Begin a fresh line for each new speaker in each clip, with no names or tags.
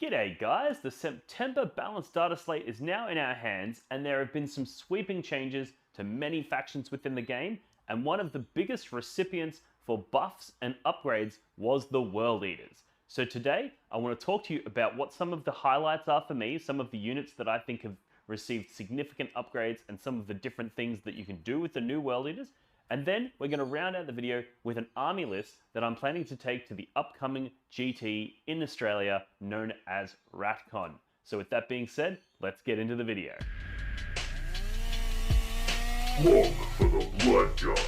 G'day guys, the September balanced data slate is now in our hands and there have been some sweeping changes to many factions within the game, and one of the biggest recipients for buffs and upgrades was the World Eaters. So today I want to talk to you about what some of the highlights are for me, some of the units that I think have received significant upgrades and some of the different things that you can do with the new World Eaters. And then we're going to round out the video with an army list that I'm planning to take to the upcoming GT in Australia known as RatCon. So with that being said, let's get into the video.
Look for the blood god.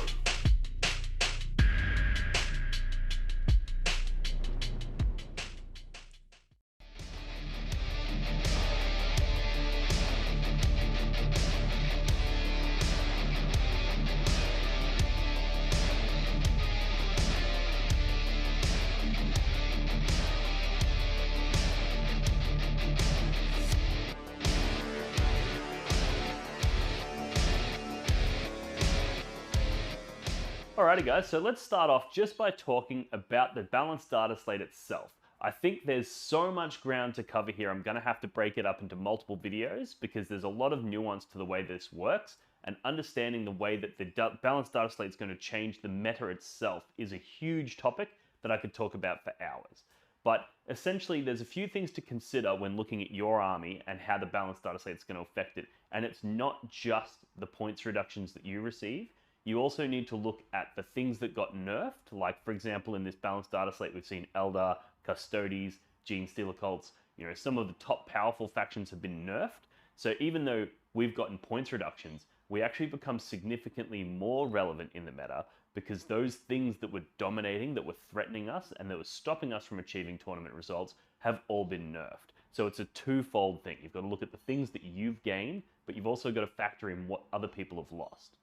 Alrighty guys, so let's start off just by talking about the balanced data slate itself. I think there's so much ground to cover here, I'm going to have to break it up into multiple videos because there's a lot of nuance to the way this works, and understanding the way that the balanced data slate is going to change the meta itself is a huge topic that I could talk about for hours. But essentially there's a few things to consider when looking at your army and how the balanced data slate is going to affect it, and it's not just the points reductions that you receive. You also need to look at the things that got nerfed, like for example in this balanced data slate we've seen Eldar, Custodes, Gene Stealer Cults, some of the top powerful factions have been nerfed. So even though we've gotten points reductions, we actually become significantly more relevant in the meta because those things that were dominating, that were threatening us, and that were stopping us from achieving tournament results have all been nerfed. So it's a twofold thing. You've got to look at the things that you've gained, but you've also got to factor in what other people have lost.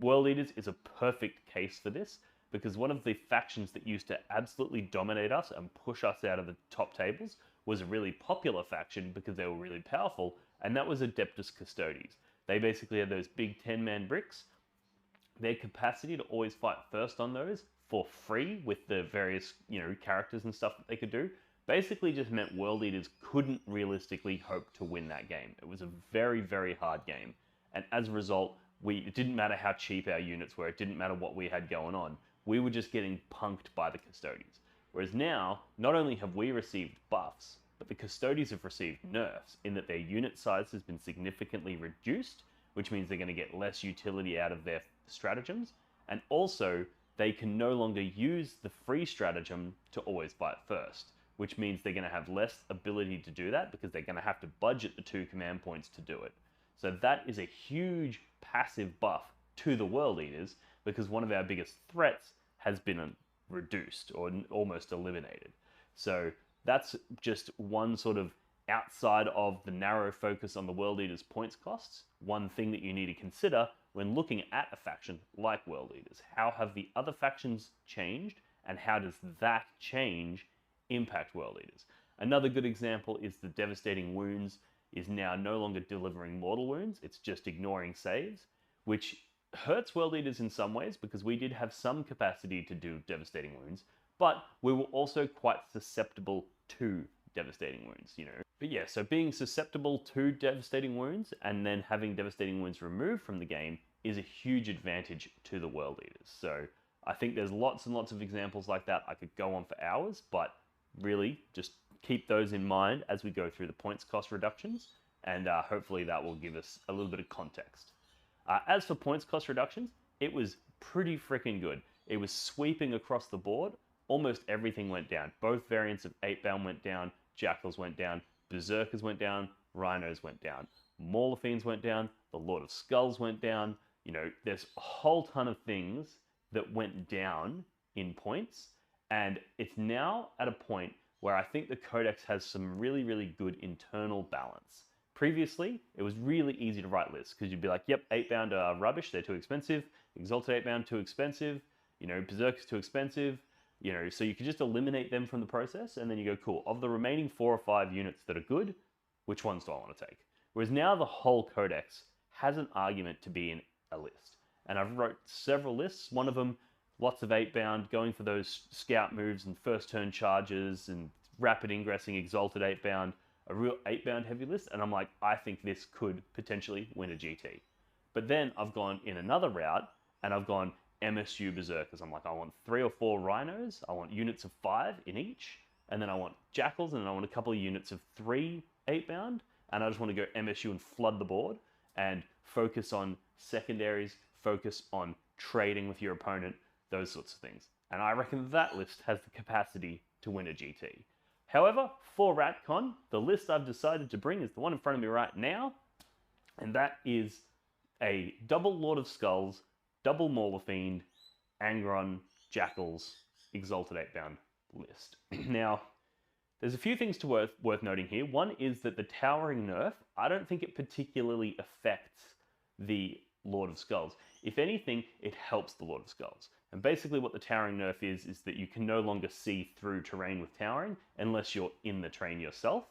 World Eaters is a perfect case for this because one of the factions that used to absolutely dominate us and push us out of the top tables was a really popular faction because they were really powerful, and that was Adeptus Custodes. They basically had those big 10-man bricks. Their capacity to always fight first on those for free with the various characters and stuff that they could do basically just meant World Eaters couldn't realistically hope to win that game. It was a very, very hard game, and as a result, it didn't matter how cheap our units were, it didn't matter what we had going on, we were just getting punked by the Custodes. Whereas now, not only have we received buffs, but the Custodes have received nerfs in that their unit size has been significantly reduced, which means they're going to get less utility out of their stratagems, and also they can no longer use the free stratagem to always fight first, which means they're going to have less ability to do that because they're going to have to budget the 2 command points to do it. So that is a huge passive buff to the World Eaters because one of our biggest threats has been reduced or almost eliminated. So that's just one sort of outside of the narrow focus on the World Eaters points costs, one thing that you need to consider when looking at a faction like World Eaters. How have the other factions changed and how does that change impact World Eaters? Another good example is the Devastating Wounds is now no longer delivering mortal wounds, it's just ignoring saves, which hurts World Eaters in some ways because we did have some capacity to do devastating wounds, but we were also quite susceptible to devastating wounds, But yeah, so being susceptible to devastating wounds and then having devastating wounds removed from the game is a huge advantage to the World Eaters. So I think there's lots and lots of examples like that. I could go on for hours, but really just keep those in mind as we go through the points cost reductions, and hopefully that will give us a little bit of context. As for points cost reductions, it was pretty freaking good. It was sweeping across the board. Almost everything went down. Both variants of 8-bound went down, Jackals went down, Berserkers went down, Rhinos went down, Mauler Fiends went down, the Lord of Skulls went down. There's a whole ton of things that went down in points, and it's now at a point where I think the Codex has some really, really good internal balance. Previously, it was really easy to write lists because you'd be like, yep, 8-bound are rubbish, they're too expensive, Exalted 8-bound too expensive, Berserk's too expensive, so you could just eliminate them from the process and then you go, cool, of the remaining 4 or 5 units that are good, which ones do I want to take? Whereas now the whole Codex has an argument to be in a list. And I've wrote several lists, one of them lots of 8-bound, going for those scout moves and first turn charges and rapid ingressing exalted 8-bound, a real 8-bound heavy list, and I'm like, I think this could potentially win a GT. But then I've gone in another route, and I've gone MSU Berserkers. I'm like, I want 3 or 4 Rhinos, I want units of 5 in each, and then I want Jackals, and then I want a couple of units of 3 8-bound, and I just want to go MSU and flood the board, and focus on secondaries, focus on trading with your opponent, those sorts of things. And I reckon that list has the capacity to win a GT. However, for RatCon, the list I've decided to bring is the one in front of me right now, and that is a double Lord of Skulls, double Mauler Fiend, Angron, Jackals, Exalted 8-bound list. Now, there's a few things worth noting here. One is that the Towering nerf, I don't think it particularly affects the Lord of Skulls. If anything, it helps the Lord of Skulls. And basically what the Towering nerf is that you can no longer see through terrain with Towering unless you're in the terrain yourself,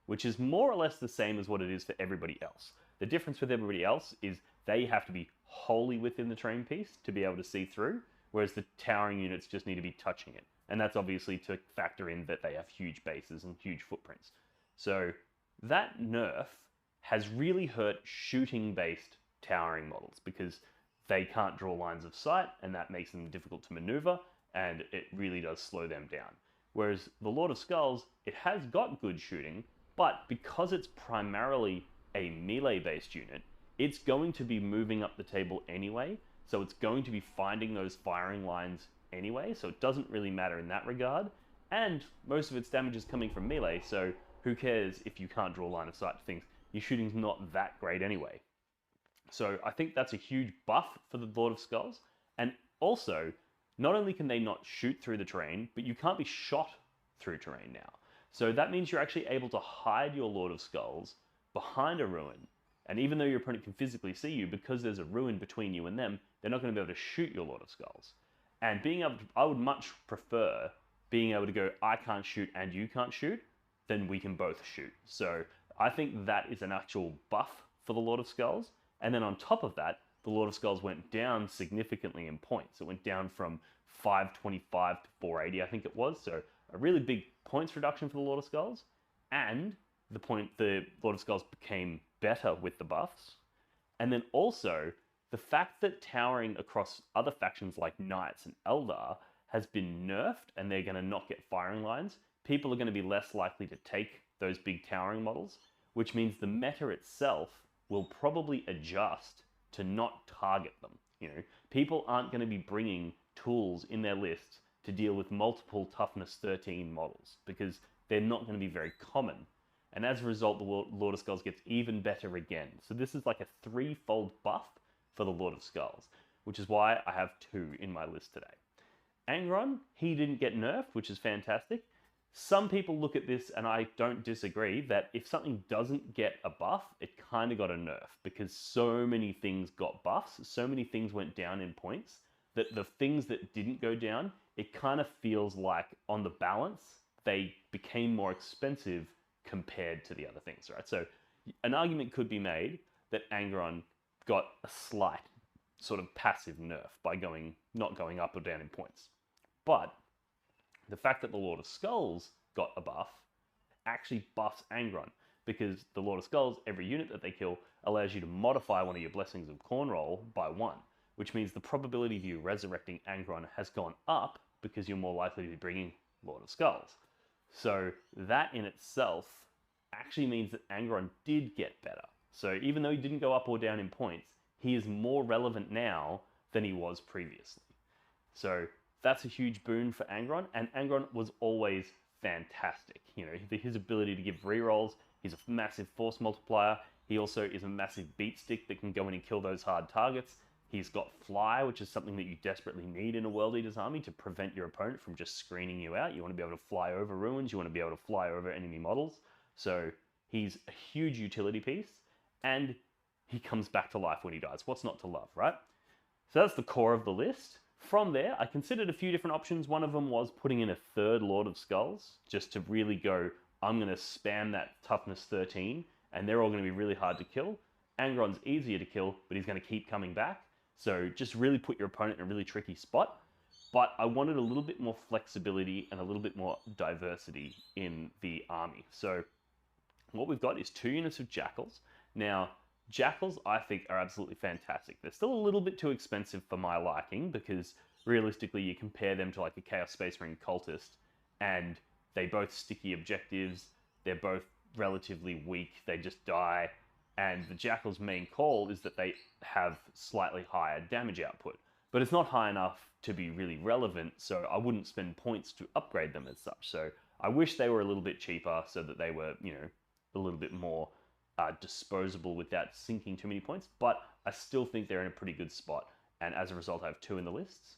which is more or less the same as what it is for everybody else. The difference with everybody else is they have to be wholly within the terrain piece to be able to see through, whereas the Towering units just need to be touching it. And that's obviously to factor in that they have huge bases and huge footprints. So that nerf has really hurt shooting-based Towering models because they can't draw lines of sight, and that makes them difficult to maneuver, and it really does slow them down. Whereas the Lord of Skulls, it has got good shooting, but because it's primarily a melee-based unit, it's going to be moving up the table anyway, so it's going to be finding those firing lines anyway, so it doesn't really matter in that regard, and most of its damage is coming from melee, so who cares if you can't draw line of sight to things? Your shooting's not that great anyway. So I think that's a huge buff for the Lord of Skulls, and also, not only can they not shoot through the terrain, but you can't be shot through terrain now. So that means you're actually able to hide your Lord of Skulls behind a ruin, and even though your opponent can physically see you, because there's a ruin between you and them, they're not going to be able to shoot your Lord of Skulls. And being able to, I would much prefer being able to go, I can't shoot and you can't shoot, than we can both shoot. So I think that is an actual buff for the Lord of Skulls. And then on top of that, the Lord of Skulls went down significantly in points. It went down from 525 to 480, I think it was. So a really big points reduction for the Lord of Skulls. And the Lord of Skulls became better with the buffs. And then also, the fact that Towering across other factions like Knights and Eldar has been nerfed and they're going to not get firing lines, people are going to be less likely to take those big Towering models, which means the meta itself will probably adjust to not target them. You know, people aren't going to be bringing tools in their lists to deal with multiple toughness 13 models because they're not going to be very common. And as a result, the Lord of Skulls gets even better again. So this is like a 3-fold buff for the Lord of Skulls, which is why I have 2 in my list today. Angron, he didn't get nerfed, which is fantastic. Some people look at this, and I don't disagree, that if something doesn't get a buff, it kind of got a nerf, because so many things got buffs, so many things went down in points, that the things that didn't go down, it kind of feels like, on the balance, they became more expensive compared to the other things, right? So an argument could be made that Angron got a slight sort of passive nerf by not going up or down in points. But the fact that the Lord of Skulls got a buff actually buffs Angron, because the Lord of Skulls, every unit that they kill, allows you to modify one of your Blessings of Khorne roll by 1, which means the probability of you resurrecting Angron has gone up because you're more likely to be bringing Lord of Skulls. So that in itself actually means that Angron did get better. So even though he didn't go up or down in points, he is more relevant now than he was previously. So that's a huge boon for Angron, and Angron was always fantastic. You know, his ability to give rerolls, he's a massive force multiplier. He also is a massive beat stick that can go in and kill those hard targets. He's got fly, which is something that you desperately need in a World Eater's army to prevent your opponent from just screening you out. You want to be able to fly over ruins, you want to be able to fly over enemy models. So he's a huge utility piece, and he comes back to life when he dies. What's not to love, right? So that's the core of the list. From there, I considered a few different options. One of them was putting in a 3rd Lord of Skulls, just to really go, I'm going to spam that toughness 13, and they're all going to be really hard to kill. Angron's easier to kill, but he's going to keep coming back. So just really put your opponent in a really tricky spot. but I wanted a little bit more flexibility and a little bit more diversity in the army. So what we've got is 2 units of Jackals. Now, Jackals, I think, are absolutely fantastic. They're still a little bit too expensive for my liking because realistically, you compare them to like a Chaos Space Marine Cultist, and they both sticky objectives. They're both relatively weak. They just die. And the Jackal's main call is that they have slightly higher damage output, but it's not high enough to be really relevant, so I wouldn't spend points to upgrade them as such. So I wish they were a little bit cheaper so that they were, a little bit more disposable without sinking too many points, but I still think they're in a pretty good spot. And as a result, I have 2 in the lists.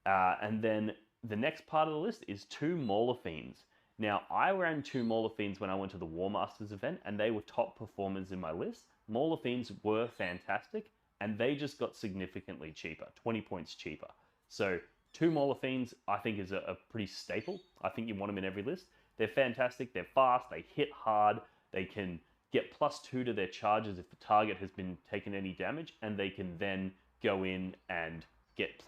And then the next part of the list is 2 Mauler Fiends. Now, I ran 2 Mauler Fiends when I went to the War Masters event, and they were top performers in my list. Mauler Fiends were fantastic, and they just got significantly cheaper, 20 points cheaper. So 2 Mauler Fiends, I think, is a pretty staple. I think you want them in every list. They're fantastic, they're fast, they hit hard, they can get +2 to their charges if the target has been taken any damage, and they can then go in and get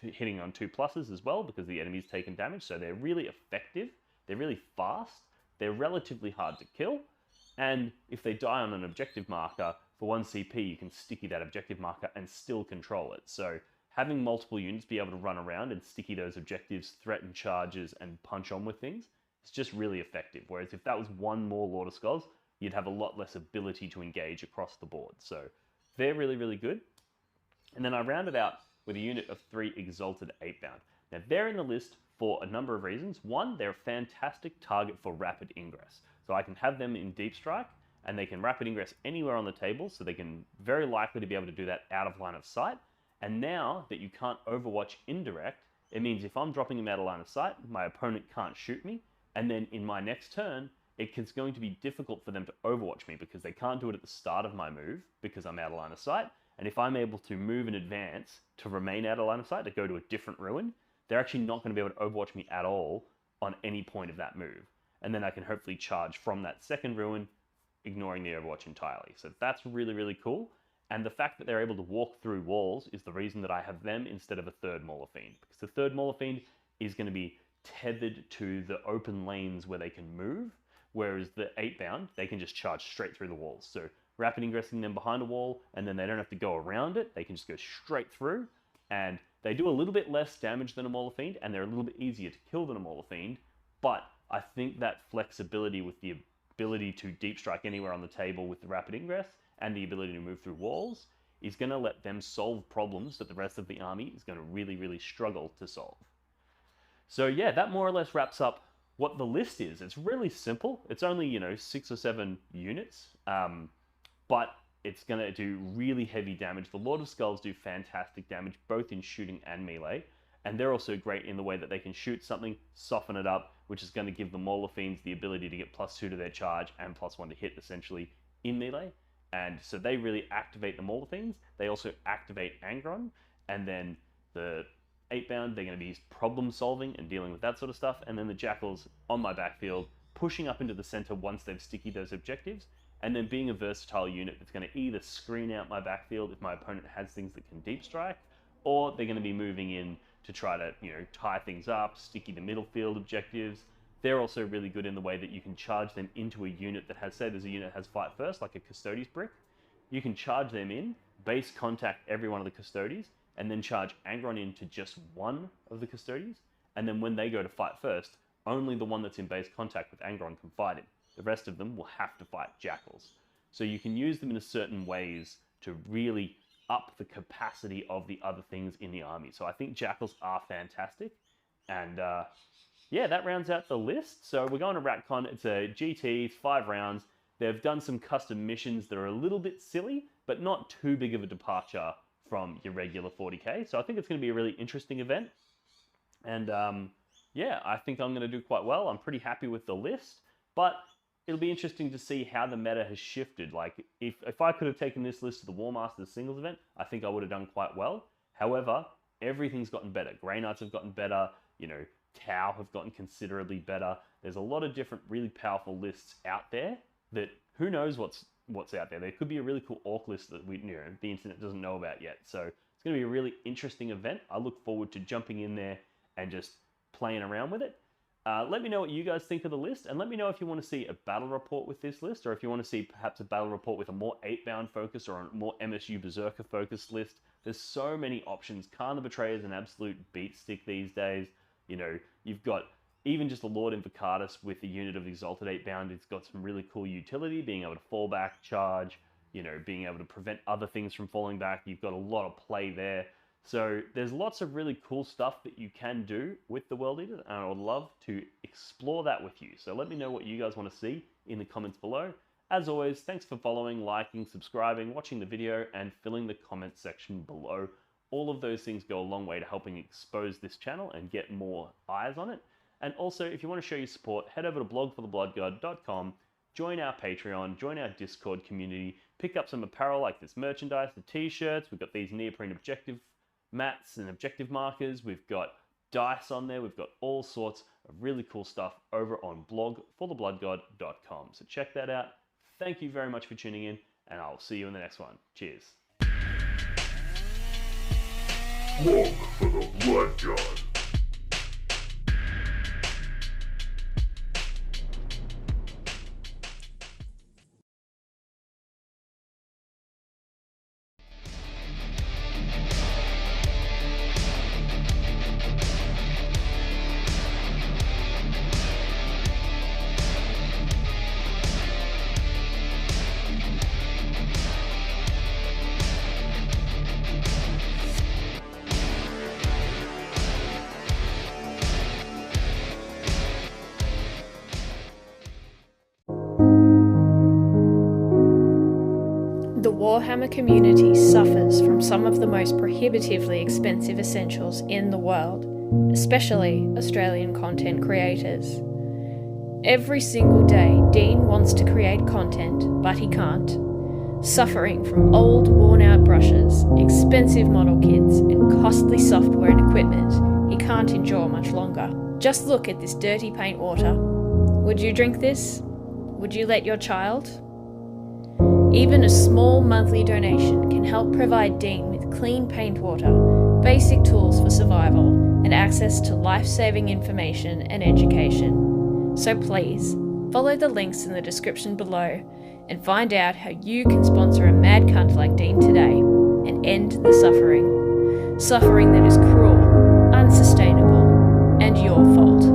hitting on 2 pluses as well because the enemy's taken damage. So they're really effective, they're really fast, they're relatively hard to kill, and if they die on an objective marker, for 1 CP you can sticky that objective marker and still control it. So having multiple units be able to run around and sticky those objectives, threaten charges, and punch on with things, it's just really effective. Whereas if that was 1 more Lord of Skulls, you'd have a lot less ability to engage across the board. So they're really, really good. And then I rounded out with a unit of 3 Exalted 8-bound. Now they're in the list for a number of reasons. One, they're a fantastic target for rapid ingress. So I can have them in Deep Strike, and they can rapid ingress anywhere on the table, so they can very likely to be able to do that out of line of sight. And now that you can't overwatch indirect, it means if I'm dropping them out of line of sight, my opponent can't shoot me, and then in my next turn, it's going to be difficult for them to overwatch me because they can't do it at the start of my move because I'm out of line of sight. And if I'm able to move in advance to remain out of line of sight, to go to a different ruin, they're actually not going to be able to overwatch me at all on any point of that move. And then I can hopefully charge from that second ruin, ignoring the overwatch entirely. So that's really, really cool. And the fact that they're able to walk through walls is the reason that I have them instead of a 3rd Mauler Fiend. Because the 3rd Mauler Fiend is going to be tethered to the open lanes where they can move, whereas the 8-bound, they can just charge straight through the walls. So rapid ingressing them behind a wall, and then they don't have to go around it, they can just go straight through, and they do a little bit less damage than a Mauler Fiend, and they're a little bit easier to kill than a Mauler Fiend, but I think that flexibility with the ability to deep strike anywhere on the table with the rapid ingress, and the ability to move through walls, is going to let them solve problems that the rest of the army is going to really, really struggle to solve. So yeah, that more or less wraps up what the list is. It's really simple. It's only, 6 or 7 units, but it's going to do really heavy damage. The Lord of Skulls do fantastic damage, both in shooting and melee, and they're also great in the way that they can shoot something, soften it up, which is going to give the Mauler Fiends the ability to get +2 to their charge and +1 to hit, essentially, in melee. And so they really activate the Mauler Fiends. They also activate Angron, and then the 8-bound, they're going to be problem solving and dealing with that sort of stuff, and then the Jackals on my backfield, pushing up into the center once they've sticky those objectives, and then being a versatile unit that's going to either screen out my backfield if my opponent has things that can deep strike, or they're going to be moving in to try to, tie things up, sticky the middle field objectives. They're also really good in the way that you can charge them into a unit that has, say there's a unit that has fight first, like a Custodes brick. You can charge them in, base contact every one of the Custodes, and then charge Angron into just one of the Custodes, and then when they go to fight first, only the one that's in base contact with Angron can fight him. The rest of them will have to fight Jackals. So you can use them in certain ways to really up the capacity of the other things in the army. So I think Jackals are fantastic, and yeah, that rounds out the list. So we're going to Ratcon. It's a GT, it's 5 rounds. They've done some custom missions that are a little bit silly, but not too big of a departure from your regular 40k. So I think it's going to be a really interesting event. And yeah, I think I'm going to do quite well. I'm pretty happy with the list, but it'll be interesting to see how the meta has shifted. Like, if I could have taken this list to the War Masters singles event, I think I would have done quite well. However, everything's gotten better. Grey Knights have gotten better, Tau have gotten considerably better. There's a lot of different really powerful lists out there that who knows what's out there. There could be a really cool orc list that the internet doesn't know about yet. So It's going to be a really interesting event. I look forward to jumping in there and just playing around with it. Let me know what you guys think of the list, and let me know if you want to see a battle report with this list, or if you want to see perhaps a battle report with a more 8-bound focus or a more MSU Berserker focused list. There's so many options. Khan the Betrayer is an absolute beat stick these days. You know, you've got even just the Lord Invocatus with the unit of Exalted 8-bound. It's got some really cool utility, being able to fall back, charge, you know, being able to prevent other things from falling back. You've got a lot of play there. So there's lots of really cool stuff that you can do with the World Eater, and I would love to explore that with you. So let me know what you guys want to see in the comments below. As always, thanks for following, liking, subscribing, watching the video, and filling the comment section below. All of those things go a long way to helping expose this channel and get more eyes on it. And also, if you want to show your support, head over to blogforthebloodgod.com, join our Patreon, join our Discord community, pick up some apparel like this merchandise, the t-shirts. We've got these neoprene objective mats and objective markers. We've got dice on there. We've got all sorts of really cool stuff over on blogforthebloodgod.com. So check that out. Thank you very much for tuning in, and I'll see you in the next one. Cheers.
Walk for the Blood God.
The Warhammer community suffers from some of the most prohibitively expensive essentials in the world, especially Australian content creators. Every single day, Dean wants to create content, but he can't. Suffering from old, worn-out brushes, expensive model kits, and costly software and equipment he can't endure much longer. Just look at this dirty paint water. Would you drink this? Would you let your child? Even a small monthly donation can help provide Dean with clean paint water, basic tools for survival, and access to life-saving information and education. So please, follow the links in the description below and find out how you can sponsor a mad cunt like Dean today and end the suffering. Suffering that is cruel, unsustainable, and your fault.